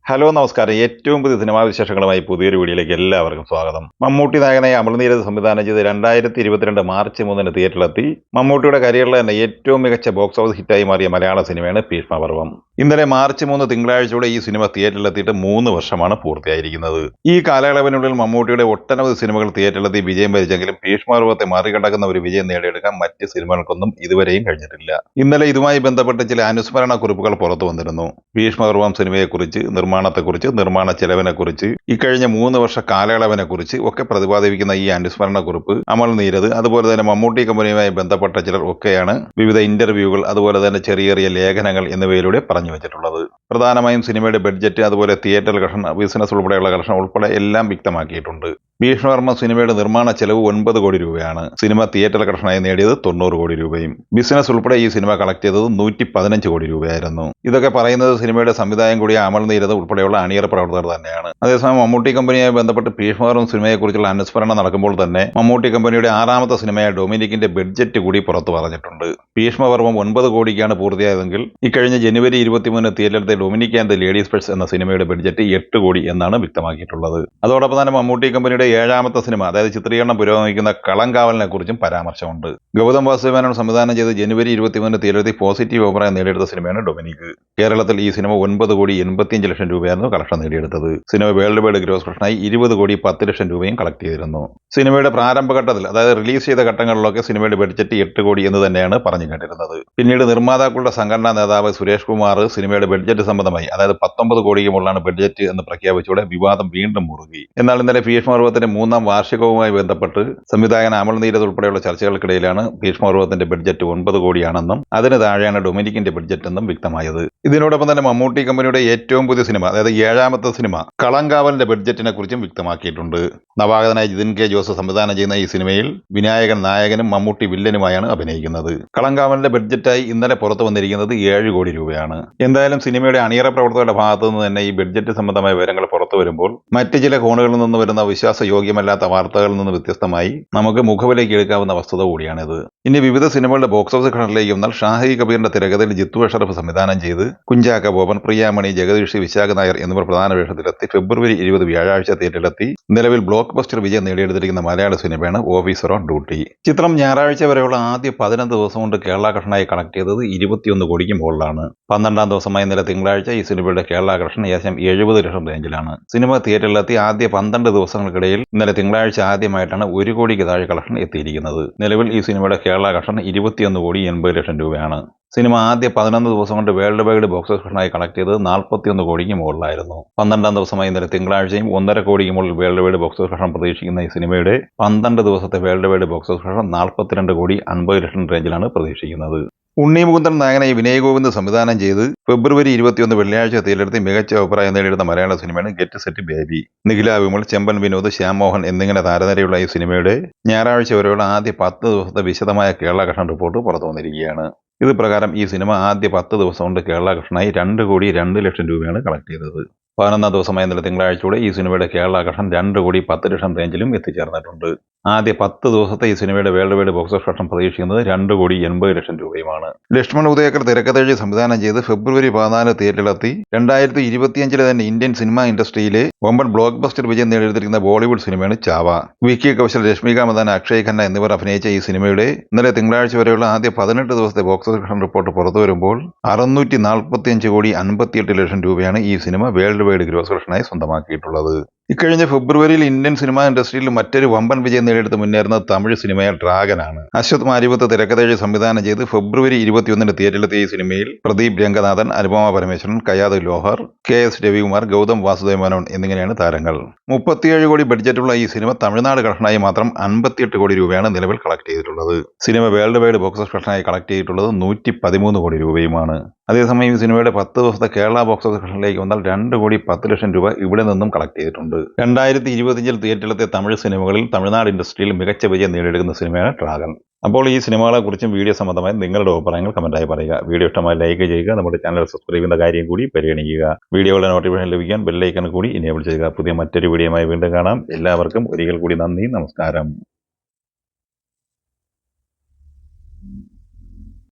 Hello നമസ്കാരം. ഏറ്റവും പുതിയ സിനിമാ വിശേഷങ്ങളുമായി പുതിയൊരു വീഡിയോയിലേക്ക് എല്ലാവർക്കും സ്വാഗതം. മമ്മൂട്ടി നായകനായി അമൽനീരദ് സംവിധാനം ചെയ്ത് 2022 മാർച്ച് 3 തിയേറ്ററിലെത്തി മമ്മൂട്ടിയുടെ കരിയറിലെ തന്നെ ഏറ്റവും മികച്ച ബോക്സ് ഓഫീസ് ഹിറ്റായി മാറിയ മലയാള സിനിമയാണ് ഭീഷ്മപർവം. ഇന്നലെ മാർച്ച് 3 തിങ്കളാഴ്ചയോടെ ഈ സിനിമ തിയേറ്ററിലെത്തിയിട്ട് 3 വർഷമാണ് പൂർത്തിയായിരിക്കുന്നത്. ഈ കാലയളവിനുള്ളിൽ മമ്മൂട്ടിയുടെ ഒട്ടനവധി സിനിമകൾ തിയേറ്ററിലെത്തി വിജയം വരിച്ചെങ്കിലും ഭീഷ്മപർവത്തെ മറികടക്കുന്ന ഒരു വിജയം നേടിയെടുക്കാൻ മറ്റ് സിനിമകൾക്കൊന്നും ഇതുവരെയും കഴിഞ്ഞിട്ടില്ല. ഇന്നലെ ഇതുമായി ബന്ധപ്പെട്ട് ചില അനുസ്മരണ കുറിപ്പുകൾ പുറത്തു വന്നിരുന്നു. ഭീഷ്മപർവം സിനിമയെക്കുറിച്ച്, നിർമ്മാണത്തെക്കുറിച്ച്, നിർമ്മാണ ചെലവിനെക്കുറിച്ച്, ഇക്കഴിഞ്ഞ 3 വർഷ കാലയളവിനെക്കുറിച്ച് ഒക്കെ പ്രതിപാദിക്കുന്ന ഈ അനുസ്മരണ കുറിപ്പ് അമൽനീരദ്, അതുപോലെ തന്നെ മമ്മൂട്ടി കമ്പനിയുമായി ബന്ധപ്പെട്ട ചിലർ ഒക്കെയാണ് വിവിധ ഇന്റർവ്യൂകൾ, അതുപോലെ തന്നെ ചെറിയ ചെറിയ ലേഖനങ്ങൾ എന്നിവയിലൂടെ പറഞ്ഞു വെച്ചിട്ടുള്ളത്. പ്രധാനമായും സിനിമയുടെ ബഡ്ജറ്റ്, അതുപോലെ തിയേറ്റർ കളക്ഷൻ, ബിസിനസ് ഉൾപ്പെടെയുള്ള കളക്ഷൻ ഉൾപ്പെടെ എല്ലാം വ്യക്തമാക്കിയിട്ടുണ്ട്. ഭീഷ്മപർവം സിനിമയുടെ നിർമ്മാണ ചെലവ് 9 കോടി രൂപയാണ്. സിനിമ തിയേറ്റർ കളക്ഷനായി നേടിയത് 90 കോടി രൂപയും. ബിസിനസ് ഉൾപ്പെടെ ഈ സിനിമ കളക്ട് ചെയ്തത് 115 കോടി രൂപയായിരുന്നു. ഇതൊക്കെ പറയുന്നത് സിനിമയുടെ സംവിധായകൻ കൂടിയ അമൽനീരദ് ഉൾപ്പെടെയുള്ള അണിയറ പ്രവർത്തകർ തന്നെയാണ്. അതേസമയം മമ്മൂട്ടി കമ്പനിയുമായി ബന്ധപ്പെട്ട് ഭീഷ്മപർവം സിനിമയെക്കുറിച്ചുള്ള അനുസ്മരണം നടക്കുമ്പോൾ തന്നെ മമ്മൂട്ടി കമ്പനിയുടെ 6ാമത്തെ സിനിമയായ ഡൊമിനിക്കിന്റെ ബഡ്ജറ്റ് കൂടി പുറത്തു പറഞ്ഞിട്ടുണ്ട്. ഭീഷ്മപർവം 9 കോടിക്കാണ് പൂർത്തിയായതെങ്കിൽ ഇക്കഴിഞ്ഞ ജനുവരി 23 തിയേറ്ററിലെ Dominic and the ladies purse എന്ന സിനിമയുടെ ബഡ്ജറ്റ് 8 കോടി എന്നാണ് വ്യക്തമാക്കിയിട്ടുള്ളത്. അതോടൊപ്പം തന്നെ മമ്മൂട്ടി കമ്പനിയുടെ 7ാമത്തെ സിനിമ, അതായത് ചിത്രീകരണം പുരോഗമിക്കുന്ന കളങ്കാവലിനെ കുറിച്ചും പരാമർശമുണ്ട്. ഗൗതം വാസുദേവൻ സംവിധാനം ചെയ്ത് ജനുവരി 23 തിയേറ്ററിൽ പോസിറ്റീവ് അഭിപ്രായം നേടിയെടുത്ത സിനിമയാണ് ഡൊമിനിക്. കേരളത്തിൽ ഈ സിനിമ 9 കോടി 85 ലക്ഷം രൂപയായിരുന്നു കളക്ഷൻ നേടിയെടുത്തത്. സിനിമ വേൾഡ് വൈഡ് ഗ്രോസ് കളക്ഷനായി 20 കോടി 10 ലക്ഷം രൂപയും കളക്ട് ചെയ്തിരുന്നു. സിനിമയുടെ പ്രാരംഭഘട്ടത്തിൽ, അതായത് റിലീസ് ചെയ്ത ഘട്ടങ്ങളിലൊക്കെ സിനിമയുടെ ബഡ്ജറ്റ് 8 കോടി എന്ന് തന്നെയാണ് പറഞ്ഞു കേട്ടിരുന്നത്. പിന്നീട് നിർമ്മാതാക്കളുടെ സംഘടനാ നേതാവ് സുരേഷ് കുമാർ സിനിമയുടെ ബഡ്ജറ്റ് സംബന്ധമായി, അതായത് 19 കോടിക്ക് മുകളിലാണ് ബഡ്ജറ്റ് എന്ന് പ്രഖ്യാപിച്ചതോടെ വിവാദം വീണ്ടും മുറുകി. എന്നാൽ ഇന്നലെ ഭീഷ്മപർവത്തിന്റെ 3ാം വാർഷികവുമായി ബന്ധപ്പെട്ട് സംവിധായകൻ അമൽനീരദ് ഉൾപ്പെടെയുള്ള ചർച്ചകൾക്കിടയിലാണ് ഭീഷ്മപർവത്തിന്റെ ബഡ്ജറ്റ് 9 കോടിയാണെന്നും അതിന് താഴെയാണ് ഡൊമിനിക്കിന്റെ ബഡ്ജറ്റ് എന്നും വ്യക്തമായത്. ഇതിനോടൊപ്പം തന്നെ മമ്മൂട്ടി കമ്പനിയുടെ ഏറ്റവും പുതിയ സിനിമ, അതായത് 7ാമത്തെ സിനിമ കളങ്കാവലിന്റെ ബഡ്ജറ്റിനെ കുറിച്ചും വ്യക്തമാക്കിയിട്ടുണ്ട്. നവാഗതനായ ജിതിൻ കെ ജോസ് സംവിധാനം ചെയ്യുന്ന ഈ സിനിമയിൽ വിനായകൻ നായകനും മമ്മൂട്ടി വില്ലനുമായാണ് അഭിനയിക്കുന്നത്. കളങ്കാവലിന്റെ ബഡ്ജറ്റായി ഇന്നലെ പുറത്തു വന്നിരിക്കുന്നത് 7 കോടി രൂപയാണ്. എന്തായാലും സിനിമയുടെ അണിയറ പ്രവർത്തകരുടെ ഭാഗത്തു നിന്ന് തന്നെ ഈ ബഡ്ജറ്റ് സംബന്ധമായ വിവരങ്ങൾ പുറത്തു വരുമ്പോൾ മറ്റ് ചില കോണുകളിൽ നിന്ന് വരുന്ന വിശ്വാസയോഗ്യമല്ലാത്ത വാർത്തകളിൽ നിന്ന് വ്യത്യസ്തമായി നമുക്ക് മുഖവിലേക്ക് എടുക്കാവുന്ന വസ്തുത കൂടിയാണിത്. ഇനി വിവിധ സിനിമകളുടെ ബോക്സ് ഓഫീസ് ഘടനയിലേക്ക് വന്നാൽ ഷാഹി കബീറിന്റെ തിരക്കഥയിൽ ജിത്തു അഷറഫ് സംവിധാനം ചെയ്ത് കുഞ്ചാക്ക ബോബൻ, പ്രിയാമണി, ജഗദീഷ്, വിശാഖ് നായർ എന്നിവർ പ്രധാന വേഷത്തിലെത്തി ഫെബ്രുവരി 20 വ്യാഴാഴ്ച തിയേറ്ററിലെത്തി നിലവിൽ ബ്ലോക്ക് ബസ്റ്റർ വിജയം നേടിയെടുത്തിരിക്കുന്ന മലയാള സിനിമയാണ് ഓഫീസർ ഓൺ ഡ്യൂട്ടി. ചിത്രം ഞായറാഴ്ച വരെയുള്ള ആദ്യ 15 ദിവസം കൊണ്ട് കേരള കളക്ഷനായി കളക്ട് ചെയ്തത് 21 കോടിക്ക് മുകളിലാണ്. 12ാം ദിവസമായ ഇന്നലെ തിങ്കളാഴ്ച ഈ സിനിമയുടെ കേരള കളക്ഷൻ ഏകദേശം 70 ലക്ഷം റേഞ്ചിലാണ്. സിനിമ തിയേറ്ററിലെത്തി ആദ്യ 12 ദിവസങ്ങൾക്കിടയിൽ ഇന്നലെ തിങ്കളാഴ്ച ആദ്യമായിട്ടാണ് 1 കോടിക്ക് താഴെ കളക്ഷൻ എത്തിയിരിക്കുന്നത്. നിലവിൽ ഈ സിനിമയുടെ കേരള കളക്ഷൻ 21 കോടി 80 ലക്ഷം രൂപയാണ്. സിനിമ ആദ്യ 11 ദിവസം കൊണ്ട് വേൾഡ് വൈഡ് ബോക്സ് ഓഫീസിനായി കളക്ട് ചെയ്തത് 41 കോടിക്ക് മുകളിലായിരുന്നു. 12ാം ദിവസമായി ഇന്നലെ തിങ്കളാഴ്ചയും 1.5 കോടിക്ക് മുകളിൽ വേൾഡ് വൈഡ് ബോക്സ് ഓഫീസ് പ്രതീക്ഷിക്കുന്ന ഈ സിനിമയുടെ 12 ദിവസത്തെ വേൾഡ് വൈഡ് ബോക്സ് ഓഫീസ് 42 കോടി 50 ലക്ഷം റേഞ്ചിലാണ് പ്രതീക്ഷിക്കുന്നത്. ഉണ്ണി മുകുന്ദൻ നായകനായി വിനയ് ഗോവിന്ദ് സംവിധാനം ചെയ്ത് ഫെബ്രുവരി 21 വെള്ളിയാഴ്ച തിയേറ്ററിൽ മികച്ച അഭിപ്രായം നേടിയെടുത്ത മലയാള സിനിമയാണ് Get Set Baby. Nikhila Vimal, Chemban Vinod, Shyam Mohan എന്നിങ്ങനെ താരനിരയുള്ള ഈ സിനിമയുടെ ഞായറാഴ്ച വരെയുള്ള ആദ്യ 10 ദിവസത്തെ വിശദമായ കേരള കളക്ഷൻ റിപ്പോർട്ട് പുറത്തു വന്നിരിക്കുകയാണ്. ഇത് പ്രകാരം ഈ സിനിമ ആദ്യ 10 ദിവസം കൊണ്ട് കേരള കളക്ഷനായി 2 കോടി 2 ലക്ഷം രൂപയാണ് കളക്ട് ചെയ്തത്. 11ാം ദിവസമായ ഇന്നലെ തിങ്കളാഴ്ചയോടെ ഈ സിനിമയുടെ കേരള കളക്ഷൻ 2 കോടി 10 ലക്ഷം റേഞ്ചിലും എത്തിച്ചേർന്നിട്ടുണ്ട്. ആദ്യ 10 ദിവസത്തെ ഈ സിനിമയുടെ world wide box office collection പ്രതീക്ഷിക്കുന്നത് 2 കോടി 80 ലക്ഷം രൂപയുമാണ്. ലക്ഷ്മൺ ഉദയകർ തിരക്കഥെഴുതി സംവിധാനം ചെയ്ത് ഫെബ്രുവരി 14 തിയേറ്ററിലെത്തി 2025 തന്നെ ഇന്ത്യൻ സിനിമാ ഇൻഡസ്ട്രിയിലെ വമ്പൻ ബ്ലോക്ക് ബസ്റ്റർ വിജയം നേടിയെടുത്തിരിക്കുന്ന ബോളിവുഡ് സിനിമയാണ് ചാവ. വിക്കി കൗശൽ, രശ്മിക മദാന, അക്ഷയ് ഖന്ന എന്നിവർ അഭിനയിച്ച ഈ സിനിമയുടെ ഇന്നലെ തിങ്കളാഴ്ച വരെയുള്ള ആദ്യ 18 ദിവസത്തെ ബോക്സ് ഓഫീസ് കളക്ഷൻ റിപ്പോർട്ട് പുറത്തു വരുമ്പോൾ 645 കോടി 58 ലക്ഷം രൂപയാണ് ഈ സിനിമ വേൾഡ് വൈഡ് ഗ്രോസ് കളക്ഷനായി സ്വന്തമാക്കിയിട്ടുള്ളത്. ഇക്കഴിഞ്ഞ ഫെബ്രുവരിയിൽ ഇന്ത്യൻ സിനിമാ ഇൻഡസ്ട്രിയിൽ മറ്റൊരു വമ്പൻ വിജയം നേടിയെടുത്ത് മുന്നേറുന്നത് തമിഴ് സിനിമയായ ഡ്രാഗനാണ്. അശ്വത് മാരിമുത്ത് തിരക്കഥെഴുതി സംവിധാനം ചെയ്ത് ഫെബ്രുവരി 21 തിയേറ്ററിലെത്തിയ ഈ സിനിമയിൽ പ്രദീപ് രംഗനാഥൻ, അനുപമ പരമേശ്വരൻ, കയാദ് ലോഹർ, KS രവികുമാർ, ഗൗതം വാസുദേവ് മേനോൻ എന്നിങ്ങനെയാണ് താരങ്ങൾ. 37 കോടി ബഡ്ജറ്റുള്ള ഈ സിനിമ തമിഴ്നാട് കളക്ഷനായി മാത്രം 58 കോടി രൂപയാണ് നിലവിൽ കളക്ട് ചെയ്തിട്ടുള്ളത്. സിനിമ വേൾഡ് വൈഡ് ബോക്സ് ഓഫീസ് കളക്ഷനായി കളക്ട് ചെയ്തിട്ടുള്ളത് 113 കോടി രൂപയുമാണ്. അതേസമയം ഈ സിനിമയുടെ 10 ദിവസത്തെ കേരള ബോക്സ് ഓഫീസ് കളക്ഷനിലേക്ക് വന്നാൽ 2 കോടി 10 ലക്ഷം രൂപ ഇവിടെ നിന്നും കളക്ട് ചെയ്തിട്ടുണ്ട്. 2025 തിയേറ്ററിലെത്തിയ തമിഴ് സിനിമകളിൽ തമിഴ്നാട് ഇൻഡസ്ട്രിയിൽ മികച്ച വിജയം നേടിയെടുക്കുന്ന സിനിമയാണ് ഡ്രാഗൻ. അപ്പോൾ ഈ സിനിമകളെക്കുറിച്ചും വീഡിയോ സംബന്ധമായി നിങ്ങളുടെ അഭിപ്രായങ്ങൾ കമന്റായി പറയുക. വീഡിയോ ഇഷ്ടമായി ലൈക്ക് ചെയ്യുക. നമ്മുടെ ചാനൽ സബ്സ്ക്രൈബ് ചെയ്യുന്ന കാര്യം കൂടി പരിഗണിക്കുക. വീഡിയോയുടെ നോട്ടിഫിക്കേഷൻ ലഭിക്കാൻ ബെല്ലൈക്കൺ കൂടി എനേബിൾ ചെയ്യുക. പുതിയ മറ്റൊരു വീഡിയോയുമായി വീണ്ടും കാണാം. എല്ലാവർക്കും ഒരിക്കൽ കൂടി നന്ദി, നമസ്കാരം.